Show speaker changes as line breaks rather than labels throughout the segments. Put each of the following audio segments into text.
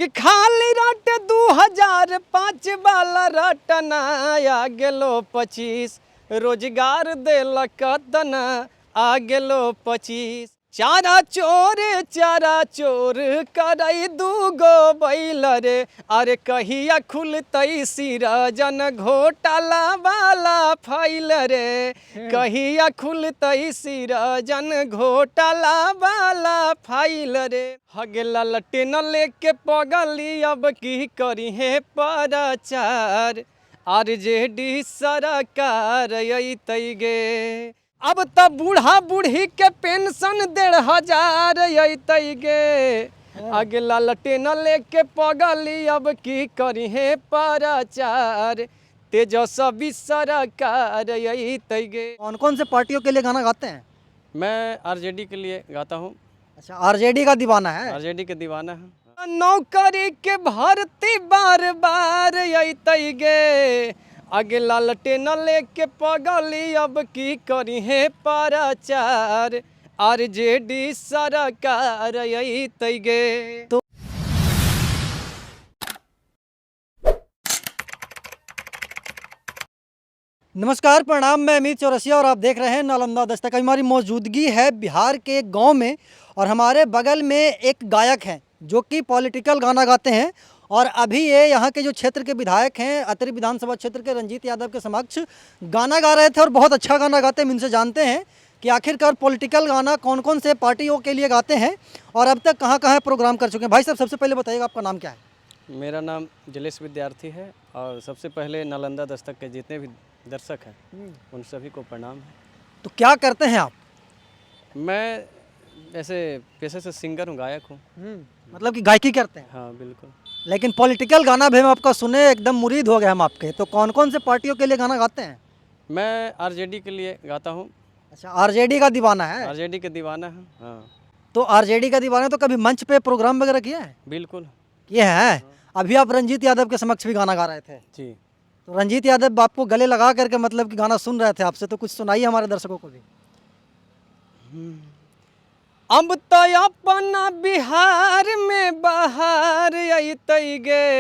कि खाली रट 2005 वाला रटना आ गेलो 25 रोजगार देलक तना आ गेलो 25 चारा चोर करई दूगो बैल रे अरे कहिया खुलतई सिरजन घोटाला वाला फाइल रे कहिया खुलतई सिरजन घोटाला वाला फाइल रे हगेला लटेन लेके पगली अब की करी है प्रचार आरजेडी सरकार अइतई गे अब त बूढ़ा बूढ़ी के पेंशन 1500 अइतई गे अगला लटेन लेके पगली अब की करी है प्रचार तेजस्वी सरकार अइतई गे।
कौन कौन से पार्टियों के लिए गाना गाते हैं?
मैं आरजेडी के लिए गाता हूँ।
अच्छा, आरजेडी का दीवाना है।
आरजेडी के दीवाना है। नौकरी के भर्ती बार बार अइतई गे अगला लटेन लेके पगली अब की करी है प्रचार आरजेडी सरकार अइतई गे।
तो नमस्कार, प्रणाम। मैं अमित चौरसिया और आप देख रहे हैं नालंदा दस्तक। हमारी मौजूदगी है बिहार के एक गांव में और हमारे बगल में एक गायक हैं जो कि पॉलिटिकल गाना गाते हैं और अभी ये यहाँ के जो क्षेत्र के विधायक हैं अतरी विधानसभा क्षेत्र के रंजीत यादव के समक्ष गाना गा रहे थे और बहुत अच्छा गाना गाते हैं। हम इनसे जानते हैं कि आखिरकार पॉलिटिकल गाना कौन कौन से पार्टियों के लिए गाते हैं और अब तक कहाँ कहाँ प्रोग्राम कर चुके हैं। भाई साहब, सबसे पहले बताइएगा आपका नाम क्या है?
मेरा नाम जलेश विद्यार्थी है और सबसे पहले नालंदा दस्तक के जितने भी दर्शक हैं उन सभी को प्रणाम है।
तो क्या करते हैं आप?
मैं ऐसे पेशे से सिंगर हूँ, गायक हूँ।
मतलब कि गायकी करते हैं?
हाँ बिल्कुल।
लेकिन पॉलिटिकल गाना भी हम आपका सुने, एकदम मुरीद हो गए हम आपके। तो कौन कौन से पार्टियों के लिए गाना गाते हैं?
मैं आरजेडी के लिए गाता हूँ।
अच्छा, आरजेडी का दीवाना है।
आरजेडी के दीवाना है। हाँ।
तो आरजेडी का दीवाना, तो कभी मंच पे प्रोग्राम वगैरह किया है?
बिल्कुल
ये है। अभी आप रंजीत यादव के समक्ष भी गाना गा रहे थे
जी।
तो रंजीत यादव आपको गले लगा करके मतलब कि गाना सुन रहे थे आपसे, तो कुछ सुनाइए हमारे दर्शकों को भी।
अब तो अपना बिहार में बाहर अइतई गे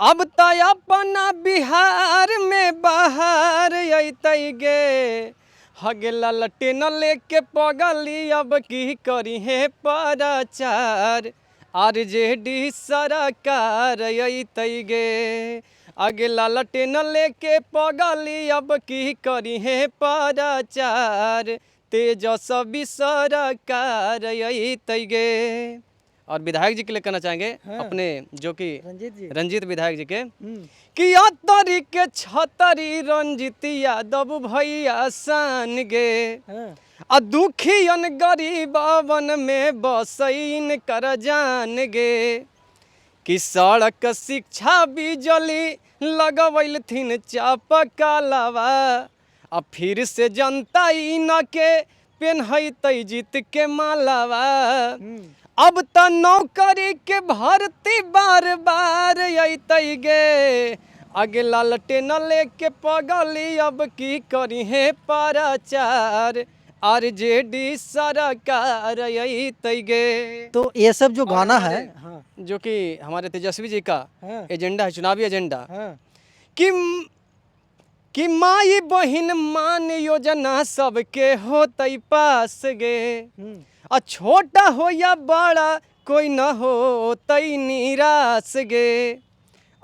अब तो अपना बिहार में बाहर अइतई गे हगेला लटेन लेके पगली अब की करी है प्रचार आरजेडी सरकार अइतई गे अगला लटेन लेके पगली अब की करी है प्रचार तेजस्वी सरकार अइतई गे। और विधायक जी के लिए कहना चाहेंगे अपने जो कि रंजीत विधायक जी के कि अतरी के छतरी रंजीत यादव भैया सान गे आ दुखियन गरीबन में बसैन कर जान गे कि सड़क शिक्षा बिजली लगवैलथिन चापकलवा अब फिर से जनता न के पेन्हतई जीत के मालावा अब त नौकरी के भर्ती बार बार अइतई गे अगला लटेन लेके पगली अब की करी है प्रचार आरजेडी सरकार अइतई गे।
तो ये सब जो गाना है
जो कि हमारे तेजस्वी जी का एजेंडा है, चुनावी एजेंडा कि माई बहिन मान योजना सबके होतई पास गे आ छोटा हो या बड़ा कोई न होतई निराश गे।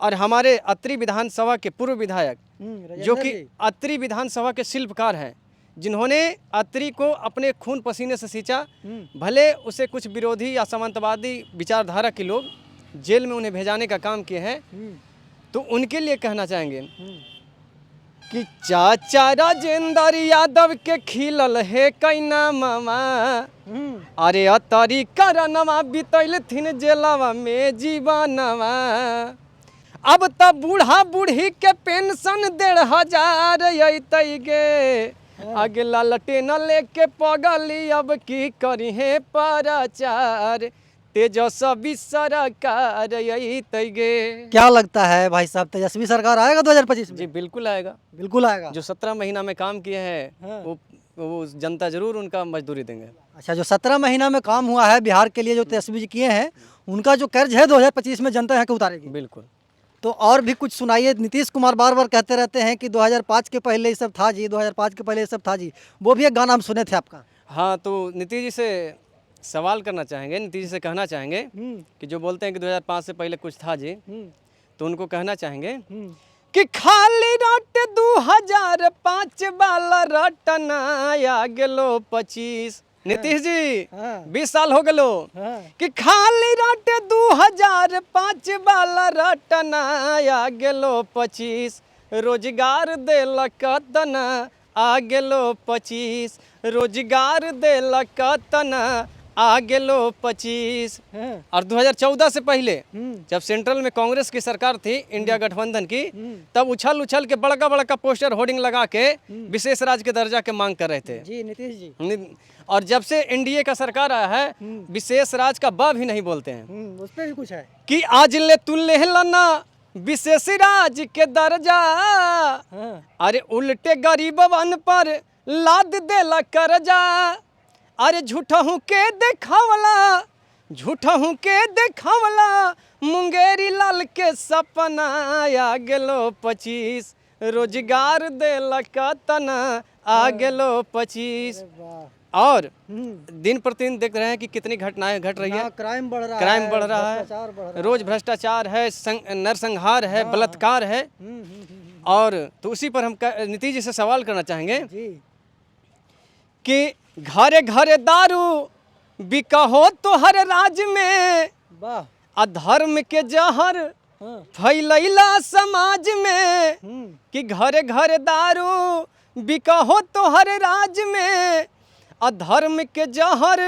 और हमारे अतरी विधानसभा के पूर्व विधायक जो कि अतरी विधानसभा के शिल्पकार हैं, जिन्होंने अतरी को अपने खून पसीने से सींचा, भले उसे कुछ विरोधी या सामंतवादी विचारधारा के लोग जेल में उन्हें भेजाने का काम किए हैं, तो उनके लिए कहना चाहेंगे कि चाचा राजेंद्र यादव के खिलल है कैना मामा अरे अतरी करनवा बितैल थिन जेलवा में जीवनवा अब त बूढ़ा बूढ़ी के पेंशन 1500 अइतई गे अगला लटेन लेके पगली अब की करी है प्रचार तेजस्वी सरकार अइतई गे।
क्या लगता है भाई साहब, तेजस्वी सरकार आएगा 2025 में?
जी बिल्कुल आएगा।
बिल्कुल आएगा।
जो 17 महीना में काम किए हैं वो जनता जरूर उनका मजदूरी देंगे।
अच्छा, जो 17 महीना में काम हुआ है बिहार के लिए जो तेजस्वी जी किए हैं उनका जो कर्ज है 2025 में जनता यहाँ के उतारेगी।
बिल्कुल।
तो और भी कुछ सुनाइए। नीतीश कुमार बार बार कहते रहते हैं कि 2005 के पहले ये सब था जी, 2005 के पहले ये सब था जी। वो भी एक गाना हम सुने थे आपका।
हाँ, तो नीतीश जी से सवाल करना चाहेंगे, नीतीश जी से कहना चाहेंगे कि जो बोलते हैं कि 2005 से पहले कुछ था जी, तो उनको कहना चाहेंगे कि खाली रट 2005 वाला रटना आ गेलो 25। नीतीश जी, 20 साल हो गलो कि खाली रट 2005 वाला रटना आ गेलो 25। रोजगार देलक तना आ गेलो 25। रोजगार देलक तना आ गेलो 25। और 2014 से पहले जब सेंट्रल में कांग्रेस की सरकार थी, इंडिया गठबंधन की, तब उछल उछल के बड़का बड़का पोस्टर होर्डिंग लगा के विशेष राज्य के दर्जा के मांग कर रहे थे
जी नीतीश जी।
और जब से एनडीए का सरकार आया है, विशेष राज्य का ब भी नहीं बोलते हैं।
उस पर भी कुछ है
कि आज ले तू लेहलना विशेष राज्य के दर्जा, अरे उल्टे गरीबवन पर लाद देला कर्जा। अरे झूठहू के देखावला, झूठहू के देखावला, मुंगेरी लाल के सपना आ गेलो 25। रोजगार देलक तना आ गेलो 25। और दिन प्रतिदिन देख रहे हैं कि कितनी घटनाएं घट रही है।
क्राइम बढ़ रहा
क्राइम बढ़ रहा है, रोज भ्रष्टाचार है, नरसंहार है, बलात्कार है। और तो उसी पर हम नीतीश जी से सवाल करना चाहेंगे कि घरे घरे दारू बिकहो तो हर राज्य में, अधर्म के जहर फैलैला समाज में। कि घरे घरे दारू बिकहो तो हर राज्य में, अधर्म के जहर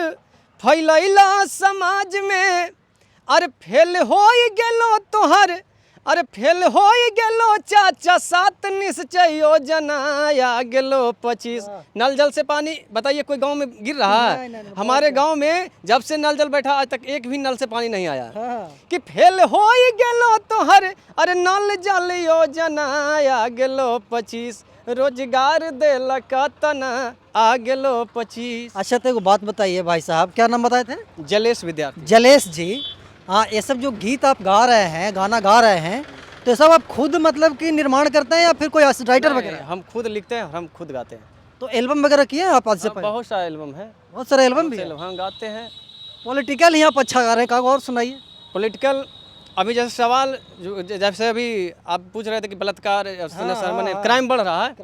फैलैला समाज में। अरे फेल हो गेलो तोहर, अरे फेल हो गेलो चाचा 7 निश्चय योजना आ गेलो 25। नल जल से पानी बताइए कोई गांव में गिर रहा है? नहीं, हमारे गांव में जब से नल जल बैठा आज तक एक भी नल से पानी नहीं आया। कि फेल हो गेलो तोहर, अरे नल जल योजना आ गेलो 25। रोजगार देलक तना आ गेलो 25।
अच्छा, तो एक बात बताइए भाई साहब, क्या नाम बताए थे?
जलेश विद्यार्थी।
जलेश जी, हाँ, ये सब जो गीत आप गा रहे हैं, गाना गा रहे हैं, तो ये सब आप खुद मतलब कि निर्माण करते हैं या फिर कोई राइटर वगैरह?
हम खुद लिखते हैं और हम खुद गाते हैं।
तो एल्बम वगैरह किए हैं आप आज से पहले?
बहुत सारा एल्बम है।
बहुत सारे एल्बम भी?
हम गाते हैं।
पॉलिटिकल यहाँ पर अच्छा गा रहे हैं, और सुनाइए।
पॉलिटिकल अभी जैसे सवाल जैसे अभी आप पूछ रहे थे कि बलात्कार क्राइम बढ़ रहा है,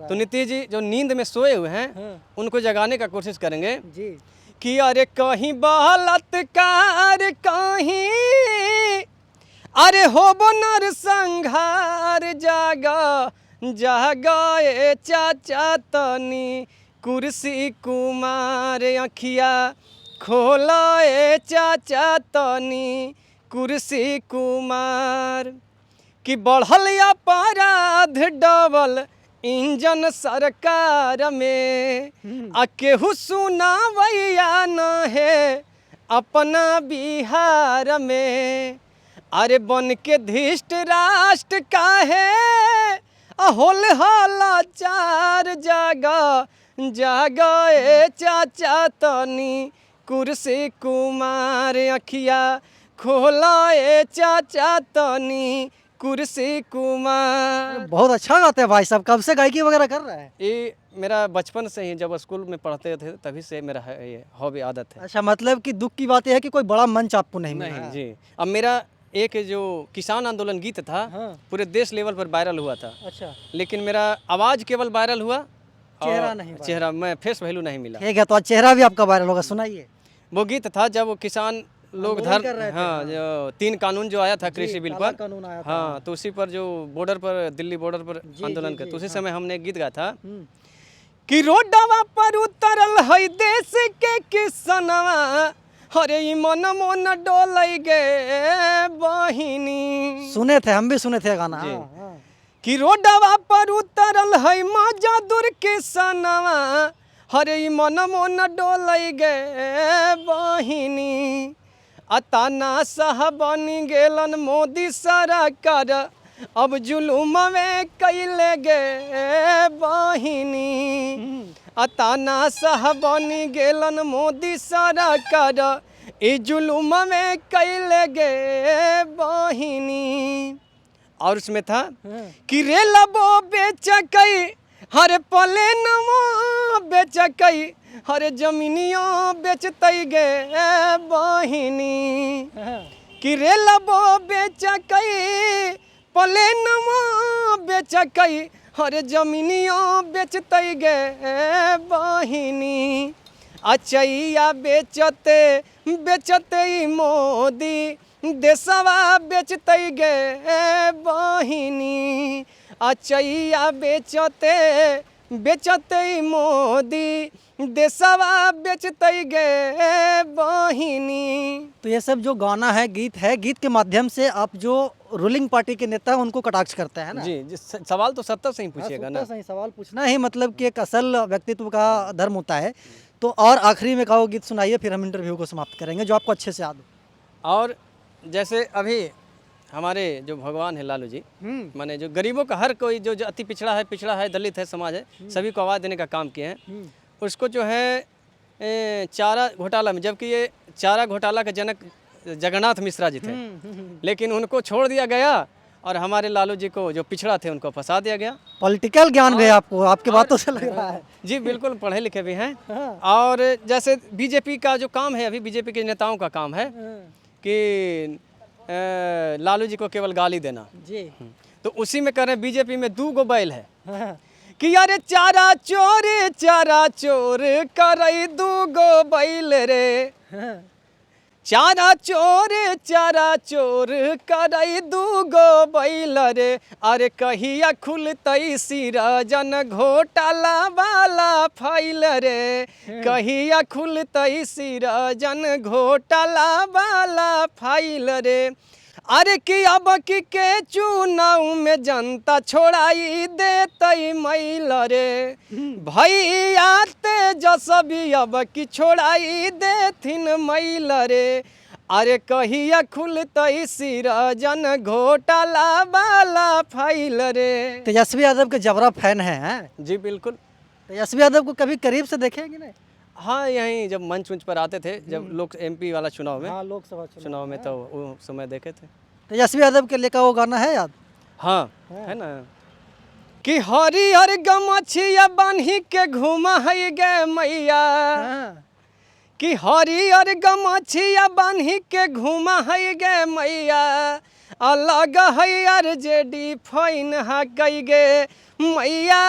तो नीतीश जी जो नींद में सोए हुए हैं उनको जगाने का कोशिश करेंगे जी। कि अरे कहीं बलात्कार कहीं, अरे होबो नरसंहार, जागा जागा चाचा तनी कुर्सी कुमार, अखिया खोला चाचा तनी कुर्सी कुमार। कि बढ़ल अपराध डबल इंजन सरकार में, आ केहू सुनावैया न है अपना बिहार में। अरे बन के धृष्ट राष्ट्र का है होल हाला चार, जागा जागा चाचा तनी कुर्सी कुमार, अखिया खोला चाचा तनी कुर्सी कुमार।
बहुत अच्छा गाते हैं भाई साहब। कब से गायकी वगैरह कर रहे हैं?
ये मेरा बचपन से ही, जब स्कूल में पढ़ते थे तभी से मेरा है, ये हॉबी आदत है।
अच्छा, मतलब कि दुख की बात यह है कि कोई बड़ा मंच आपको नहीं मिला?
नहीं जी। अब मेरा एक जो किसान आंदोलन गीत था, पूरे देश लेवल पर वायरल हुआ था। अच्छा। लेकिन मेरा आवाज केवल वायरल हुआ,
चेहरा नहीं,
चेहरा मैं फेस वैल्यू नहीं मिला।
ठीक है, तो आज चेहरा भी आपका वायरल होगा, सुनाइए।
वो गीत था जब वो किसान लोग हाँ, जो 3 कानून जो आया था कृषि बिल पर, कानून आया था। हाँ, तो उसी पर जो बॉर्डर पर, दिल्ली बॉर्डर पर आंदोलन कर, तो उसी समय हमने एक गीत गाया था कि रोडवा पर उतरल है देश के किसनवा, अरे ई मन मन डोलै गे बहिनी। सुने थे, हम भी सुने थे गाना कि रोडवा पर उतरल है मजा दूर किसनवा, अरे ई मन मन डोलै गे बहिनी। अताना साहब बनी गेलन मोदी सरकार, अब जुलूम में कैले गे बहिनी। अताना साहब बनी गेलन मोदी सरकार, ई जुलूम में कैले गे बहिनी। और उसमें था कि रे लबो बेच कई हर पले नमो बेच कई हर जमीनियों बेचतई गे बहिनी। कि रे लबो बेच कई पले नमो बेच कई हर जमीनियों बेचतई गे बहिनी। अचैया बेचते बेचते मोदी देशवा बेचतई गे बहिनी। अचैया बेचते बेचते मोदी देशवा बेचतई गे बहिनी।
तो ये सब जो गाना है, गीत के माध्यम से आप जो रूलिंग पार्टी के नेता हैं उनको कटाक्ष करते हैं ना?
जी, सवाल तो सत्ता से ही पूछिएगा ना।
सही सवाल पूछना ही मतलब कि एक असल व्यक्तित्व का धर्म होता है। तो और आखिरी में कहो गीत सुनाइए, फिर हम इंटरव्यू को समाप्त करेंगे जो आपको अच्छे से याद हो।
और जैसे अभी हमारे जो भगवान है लालू जी, माने जो गरीबों का हर कोई जो अति पिछड़ा है, दलित है, समाज है, सभी को आवाज़ देने का काम किए हैं। उसको जो है चारा घोटाला में, जबकि ये चारा घोटाला के जनक जगन्नाथ मिश्रा जी थे, लेकिन उनको छोड़ दिया गया और हमारे लालू जी को जो पिछड़ा थे उनको फंसा दिया गया।
पॉलिटिकल ज्ञान भी है आपको, आपके बातों से लग रहा है।
जी बिल्कुल, पढ़े लिखे भी हैं। और जैसे बीजेपी का जो काम है, अभी बीजेपी के नेताओं का काम है कि लालू जी को केवल गाली देना
जी।
तो उसी में कर रहे हैं। बीजेपी में 2 गो बैल है कि अरे चारा चोर करई 2 गो बैल रे। चारा चोर करई 2 गो बैल रे। अरे कहिया खुलतई सिरजन घोटाला वाला फाइल रे। कहिया खुलतई सिरजन घोटाला वाला फाइल रे। अरे कि अब के चुनाव में जनता छोड़ाई देतई मैल रे। भैया तेजस्वी अब की छोड़ाई देथिन मैल रे। अरे कहिया खुलतई सिरजन घोटाला वाला फाइल रे।
तेजस्वी यादव के जबरा फैन हैं।
जी बिल्कुल।
तेजस्वी यादव को कभी करीब से देखेंगे नहीं?
हाँ, यहीं जब मंच पर आते थे, जब लोग MP वाला चुनाव में,
हाँ, लोकसभा
चुनाव में, तो वो समय देखे थे।
तेजस्वी यादव के लिए का वो गाना है याद?
हाँ है ना कि हरिहर गमछिया बान्ही के घूमा है गे मैया। कि हरिहर गमछिया बान्ही के घूमा है गे मैया। अलग है RJD फाइन हा कई गे मैया।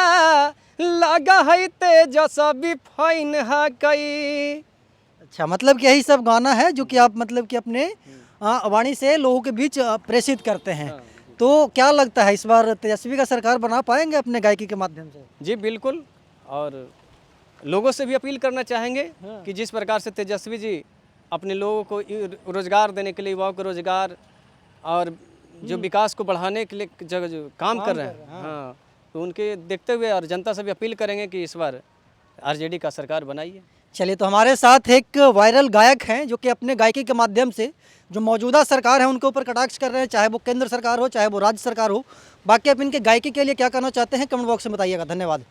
लगा है तेजस्वी फाइन हा कई।
अच्छा, मतलब कि यही सब गाना है जो कि आप मतलब कि अपने वाणी से लोगों के बीच प्रेषित करते हैं। तो क्या लगता है इस बार तेजस्वी का सरकार बना पाएंगे अपने गायकी के माध्यम से? जी
बिल्कुल। और लोगों से भी अपील करना चाहेंगे कि जिस प्रकार से तेजस्वी जी अपने लोगों को रोजगार देने के लिए, युवाओं को रोजगार और जो विकास को बढ़ाने के लिए जो काम कर रहे हैं, हाँ, तो उनके देखते हुए और जनता से भी अपील करेंगे कि इस बार RJD का सरकार बनाइए।
चलिए, तो हमारे साथ एक वायरल गायक हैं जो कि अपने गायकी के माध्यम से जो मौजूदा सरकार है उनके ऊपर कटाक्ष कर रहे हैं, चाहे वो केंद्र सरकार हो चाहे वो राज्य सरकार हो। बाकी आप इनके गायकी के लिए क्या कहना चाहते हैं कमेंट बॉक्स में बताइएगा। धन्यवाद।